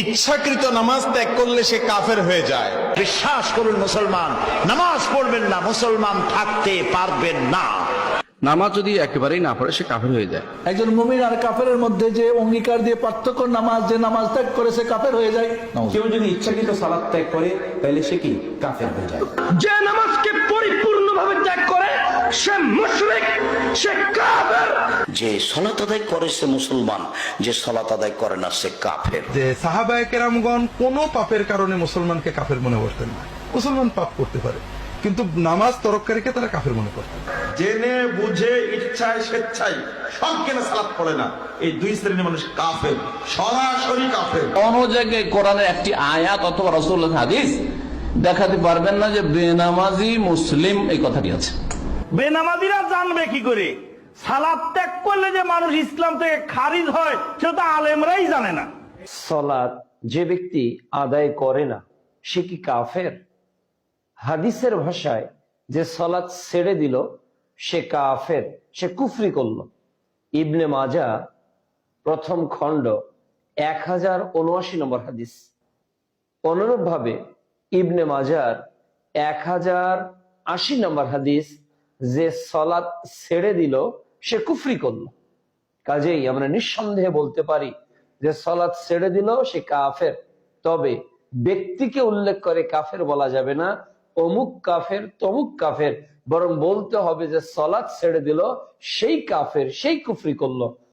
ইচ্ছাকৃত নামাজ ত্যাগ করলে সে কাফের হয়ে যায়। বিশ্বাস করুন মুসলমান, নামাজ পড়বেন না, মুসলমান থাকতে পারবেন না। নামাজ যদি একেবারেই না পড়ে সে কাফের হয়ে যায়। একজন মুমিন আর কাফেরের মধ্যে যে অঙ্গীকার দিয়ে পার্থক্য, নামাজ যে নামাজ ত্যাগ করে সে কাফের হয়ে যায়। কেউ যদি ইচ্ছাকৃত সালাত ত্যাগ করে তাহলে সে কি কাফের হয়ে যায়। যে নামাজকে পরিপূর্ণভাবে ত্যাগ করে সে মুশরিক, সে কাফের। যে সালাত আদায় করে সে মুসলমান, যে সালাত আদায় করে না সে কাফের। যে সাহাবায়ে কেরামগণ কোন পাপের কারণে মুসলমানকে কাফের মনে করতেন না। মুসলমান পাপ করতে পারে, কিন্তু নামাজ তরককারীকে তারা কাফের মনে করতেন। জেনে বুঝে ইচ্ছায় স্বেচ্ছায় সবকেনা সালাত পড়ে না, এই দুই শ্রেণীর মানুষ কাফের, সরাসরি কাফের। কোন জায়গায় কোরআনের একটি আয়াত অথবা রাসূলুল্লাহ হাদিস দেখাতে পারবেন না যে বেনামাজি মুসলিম এই কথাটি আছে। বেনামাজিরা জানবে কি করে সালাত ত্যাগ করলে যে মানুষ ইসলাম থেকে খারিজ হয়, সেটা আলেমরাই জানে না। সালাত যে ব্যক্তি আদায় করে না সে কি কাফের? হাদিসের ভাষায় যে সালাত ছেড়ে দিল সে কাফের, সে কুফরি করল। ইবনে মাজা প্রথম খণ্ড 1079 নম্বর হাদিস। অনুরূপ ভাবে ইবনে মাজার 1080 নম্বর হাদিস, যে সালাত ছেড়ে দিল সে কুফরি করল। কাজেই আমরা নিঃসন্দেহে বলতে পারি যে সালাত ছেড়ে দিল সে কাফের। তবে ব্যক্তিকে উল্লেখ করে কাফের বলা যাবে না, অমুক কাফের তমুক কাফের, বরং বলতে হবে যে সালাত ছেড়ে দিল সেই কাফের, সেই কুফরি করলো।